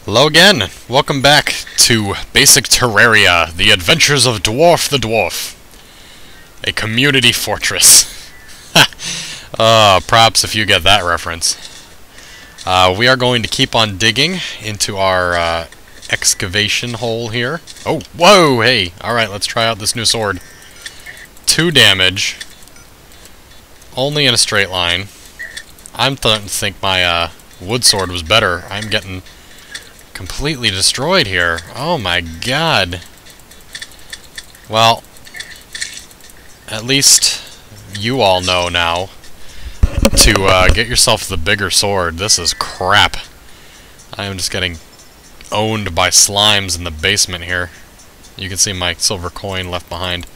Hello again! Welcome back to Basic Terraria, The Adventures of Dwarf the Dwarf. A community fortress. Props if you get that reference. We are going to keep on digging into our excavation hole here. Oh, whoa, hey! Alright, let's try out this new sword. 2 damage. Only in a straight line. I'm starting to think my wood sword was better. I'm getting completely destroyed here. Oh my god. Well, at least you all know now to get yourself the bigger sword. This is crap. I am just getting owned by slimes in the basement here. You can see my silver coin left behind.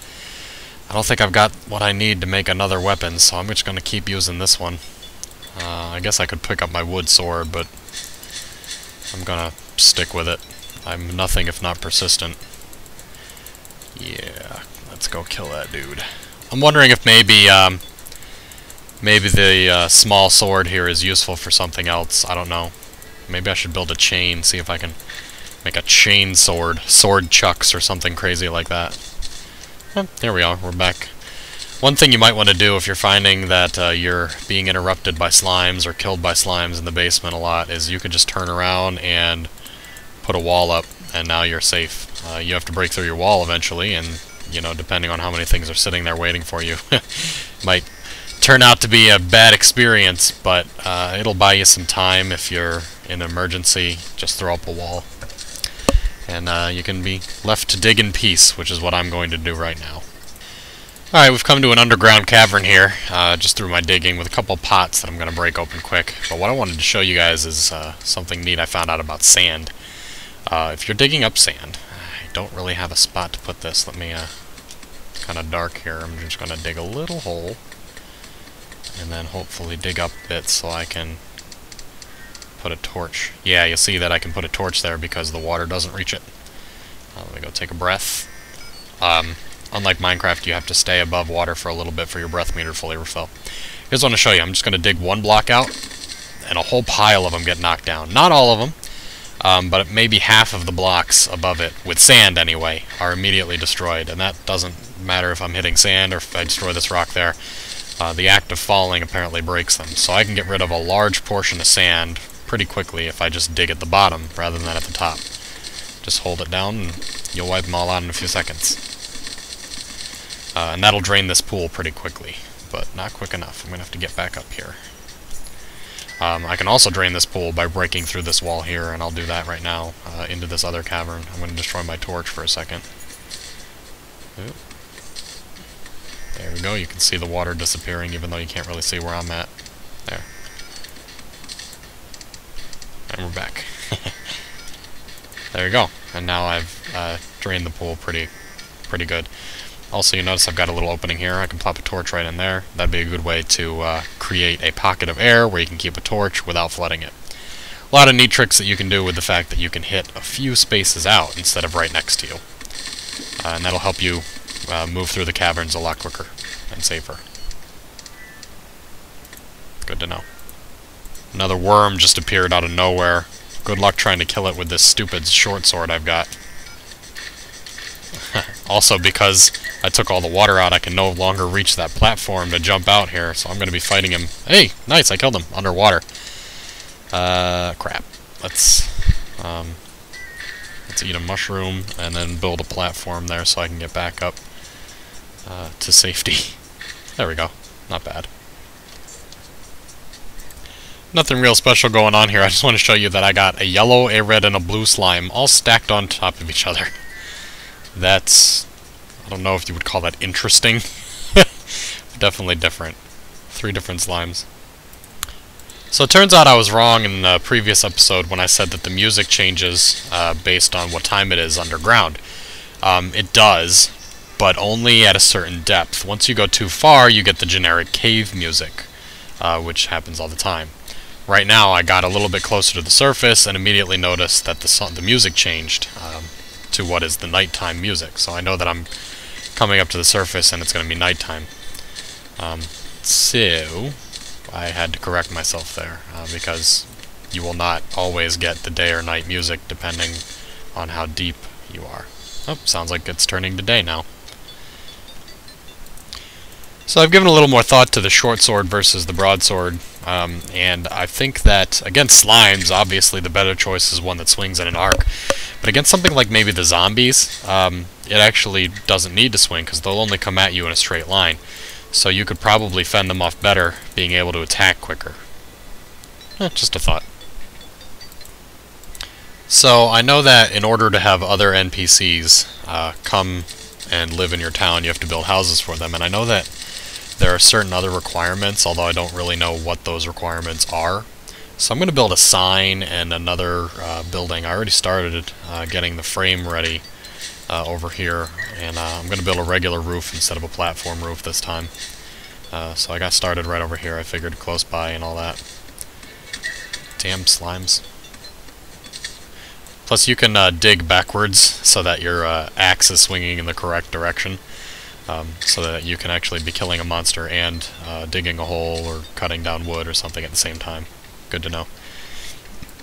I don't think I've got what I need to make another weapon, so I'm just going to keep using this one. I guess I could pick up my wood sword, but I'm gonna stick with it. I'm nothing if not persistent. Yeah, let's go kill that dude. I'm wondering if maybe the small sword here is useful for something else. I don't know. Maybe I should build a chain, see if I can make a chain sword. Sword chucks or something crazy like that. There we are, we're back. One thing you might want to do if you're finding that you're being interrupted by slimes or killed by slimes in the basement a lot is you could just turn around and put a wall up, and now you're safe. You have to break through your wall eventually, and, you know, depending on how many things are sitting there waiting for you, might turn out to be a bad experience, but it'll buy you some time if you're in an emergency. Just throw up a wall, and you can be left to dig in peace, which is what I'm going to do right now. Alright, we've come to an underground cavern here, just through my digging, with a couple pots that I'm going to break open quick. But what I wanted to show you guys is something neat I found out about sand. If you're digging up sand, I don't really have a spot to put this. Let me, kind of dark here, I'm just going to dig a little hole, and then hopefully dig up a bit so I can put a torch. Yeah, you'll see that I can put a torch there because the water doesn't reach it. Let me go take a breath. Unlike Minecraft, you have to stay above water for a little bit for your breath meter to fully refill. Here's what I want to show you. I'm just going to dig one block out, and a whole pile of them get knocked down. Not all of them, but maybe half of the blocks above it, with sand anyway, are immediately destroyed. And that doesn't matter if I'm hitting sand or if I destroy this rock there. The act of falling apparently breaks them. So I can get rid of a large portion of sand pretty quickly if I just dig at the bottom rather than at the top. Just hold it down, and you'll wipe them all out in a few seconds. And that'll drain this pool pretty quickly, but not quick enough. I'm going to have to get back up here. I can also drain this pool by breaking through this wall here, and I'll do that right now, into this other cavern. I'm going to destroy my torch for a second. Ooh. There we go, you can see the water disappearing even though you can't really see where I'm at. There. And we're back. There you go. And now I've drained the pool pretty good. Also, you notice I've got a little opening here. I can plop a torch right in there. That'd be a good way to create a pocket of air where you can keep a torch without flooding it. A lot of neat tricks that you can do with the fact that you can hit a few spaces out instead of right next to you. And that'll help you move through the caverns a lot quicker and safer. Good to know. Another worm just appeared out of nowhere. Good luck trying to kill it with this stupid short sword I've got. Also, because I took all the water out, I can no longer reach that platform to jump out here, so I'm going to be fighting him. Hey, nice, I killed him underwater. Crap. Let's eat a mushroom and then build a platform there so I can get back up to safety. There we go. Not bad. Nothing real special going on here. I just want to show you that I got a yellow, a red, and a blue slime all stacked on top of each other. That's, I don't know if you would call that interesting. Definitely different. 3 different slimes. So it turns out I was wrong in the previous episode when I said that the music changes based on what time it is underground. It does, but only at a certain depth. Once you go too far, you get the generic cave music, which happens all the time. Right now, I got a little bit closer to the surface and immediately noticed that the music changed. To what is the nighttime music. So I know that I'm coming up to the surface and it's going to be nighttime. So I had to correct myself there because you will not always get the day or night music depending on how deep you are. Oh, sounds like it's turning to day now. So I've given a little more thought to the short sword versus the broadsword, and I think that against slimes, obviously the better choice is one that swings in an arc. But against something like maybe the zombies, it actually doesn't need to swing because they'll only come at you in a straight line. So you could probably fend them off better being able to attack quicker. Just a thought. So I know that in order to have other NPCs come and live in your town, you have to build houses for them, and I know that there are certain other requirements, although I don't really know what those requirements are. So I'm going to build a sign and another building. I already started getting the frame ready over here, and I'm going to build a regular roof instead of a platform roof this time. So I got started right over here. I figured close by and all that. Damn slimes. Plus you can dig backwards so that your axe is swinging in the correct direction. So that you can actually be killing a monster and digging a hole or cutting down wood or something at the same time. Good to know.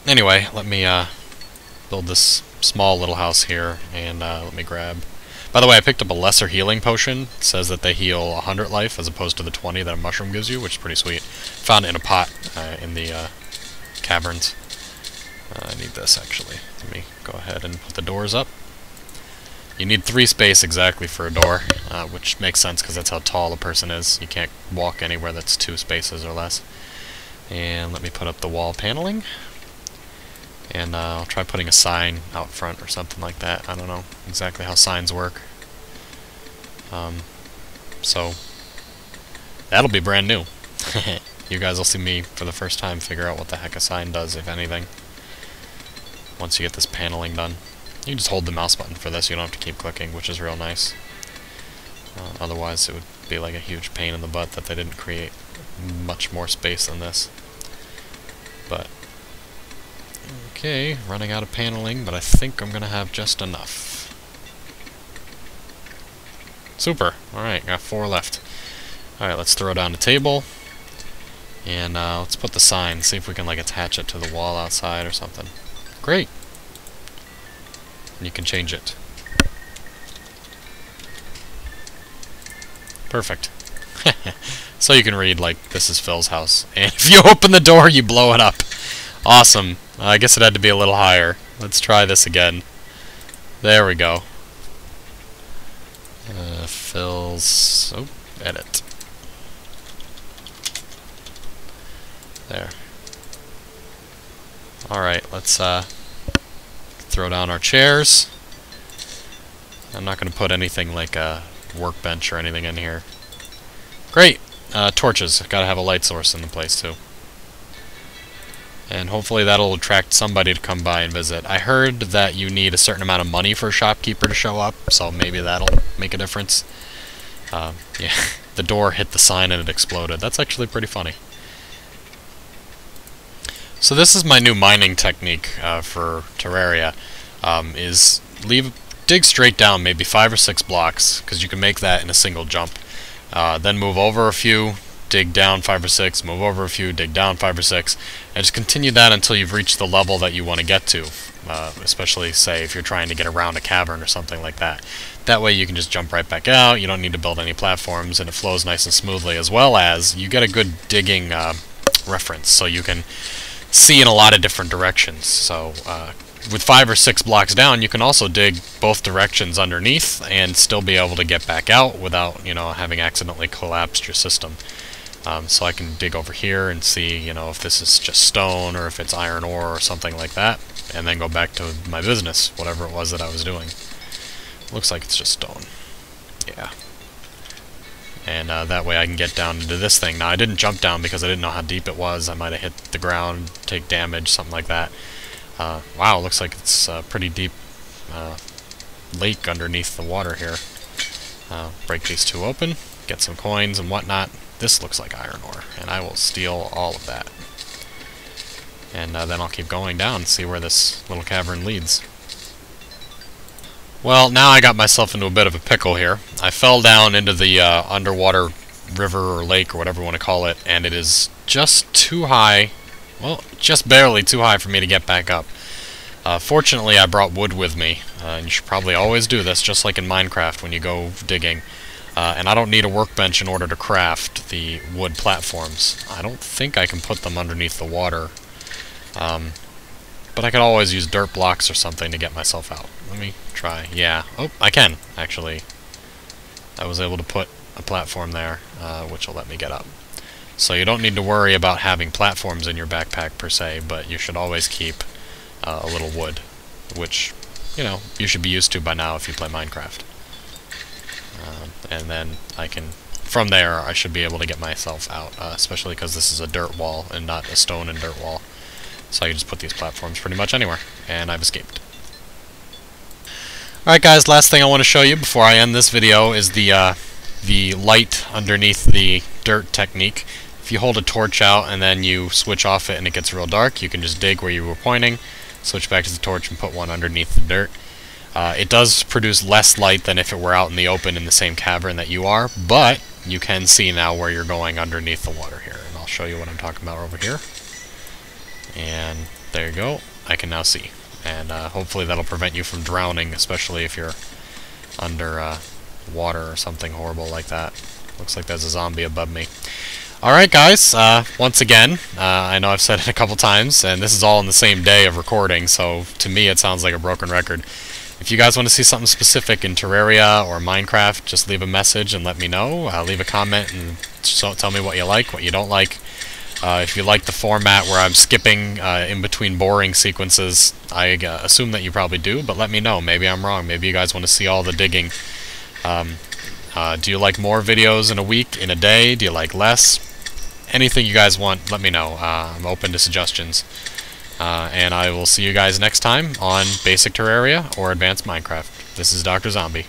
Anyway, let me build this small little house here, and let me grab... By the way, I picked up a lesser healing potion. It says that they heal 100 life as opposed to the 20 that a mushroom gives you, which is pretty sweet. Found it in a pot in the caverns. I need this, actually. Let me go ahead and put the doors up. You need 3 space exactly for a door, which makes sense because that's how tall a person is. You can't walk anywhere that's 2 spaces or less. And let me put up the wall paneling. And I'll try putting a sign out front or something like that. I don't know exactly how signs work. So, that'll be brand new. You guys will see me for the first time figure out what the heck a sign does, if anything. Once you get this paneling done. You can just hold the mouse button for this, you don't have to keep clicking, which is real nice. Otherwise it would be like a huge pain in the butt that they didn't create much more space than this. But, okay, running out of paneling, but I think I'm gonna have just enough. Super! Alright, got 4 left. Alright, let's throw down the table. And let's put the sign, see if we can like attach it to the wall outside or something. Great! And you can change it. Perfect. So you can read, like, this is Phil's house. And if you open the door, you blow it up. Awesome. I guess it had to be a little higher. Let's try this again. There we go. Phil's... Oh, edit. There. Alright, let's throw down our chairs. I'm not going to put anything like a workbench or anything in here. Great! Torches. Gotta have a light source in the place too. And hopefully that'll attract somebody to come by and visit. I heard that you need a certain amount of money for a shopkeeper to show up, so maybe that'll make a difference. Yeah, the door hit the sign and it exploded. That's actually pretty funny. So this is my new mining technique for Terraria, is dig straight down maybe 5 or 6 blocks, because you can make that in a single jump. Then move over a few, dig down 5 or 6, move over a few, dig down 5 or 6, and just continue that until you've reached the level that you want to get to, especially, say, if you're trying to get around a cavern or something like that. That way you can just jump right back out, you don't need to build any platforms, and it flows nice and smoothly, as well as you get a good digging reference, so you can see in a lot of different directions. So with 5 or 6 blocks down, you can also dig both directions underneath and still be able to get back out without, having accidentally collapsed your system. So I can dig over here and see, if this is just stone or if it's iron ore or something like that, and then go back to my business, whatever it was that I was doing. Looks like it's just stone. Yeah. And that way I can get down into this thing. Now, I didn't jump down because I didn't know how deep it was. I might have hit the ground, take damage, something like that. Wow, looks like it's a pretty deep lake underneath the water here. Break these 2 open, get some coins and whatnot. This looks like iron ore, and I will steal all of that. And then I'll keep going down and see where this little cavern leads. Well, now I got myself into a bit of a pickle here. I fell down into the underwater river or lake or whatever you want to call it, and it is just too high Well, just barely too high for me to get back up. Fortunately, I brought wood with me, and you should probably always do this, just like in Minecraft when you go digging. And I don't need a workbench in order to craft the wood platforms. I don't think I can put them underneath the water. But I could always use dirt blocks or something to get myself out. Let me try. Yeah. Oh, I can, actually. I was able to put a platform there, which will let me get up. So you don't need to worry about having platforms in your backpack per se, but you should always keep a little wood, which, you know, you should be used to by now if you play Minecraft. And then I can, from there, I should be able to get myself out, especially because this is a dirt wall and not a stone and dirt wall. So I can just put these platforms pretty much anywhere, and I've escaped. Alright guys, last thing I want to show you before I end this video is the light underneath the dirt technique. If you hold a torch out and then you switch off it and it gets real dark, you can just dig where you were pointing, switch back to the torch and put one underneath the dirt. It does produce less light than if it were out in the open in the same cavern that you are, but you can see now where you're going underneath the water here. And I'll show you what I'm talking about over here. And there you go. I can now see. And hopefully that'll prevent you from drowning, especially if you're under water or something horrible like that. Looks like there's a zombie above me. Alright guys, once again, I know I've said it a couple times, and this is all in the same day of recording, so to me it sounds like a broken record. If you guys want to see something specific in Terraria or Minecraft, just leave a message and let me know. Leave a comment and tell me what you like, what you don't like. If you like the format where I'm skipping in between boring sequences, I assume that you probably do, but let me know. Maybe I'm wrong. Maybe you guys want to see all the digging. Do you like more videos in a week, in a day? Do you like less? Anything you guys want, let me know. I'm open to suggestions. And I will see you guys next time on Basic Terraria or Advanced Minecraft. This is Dr. Zombie.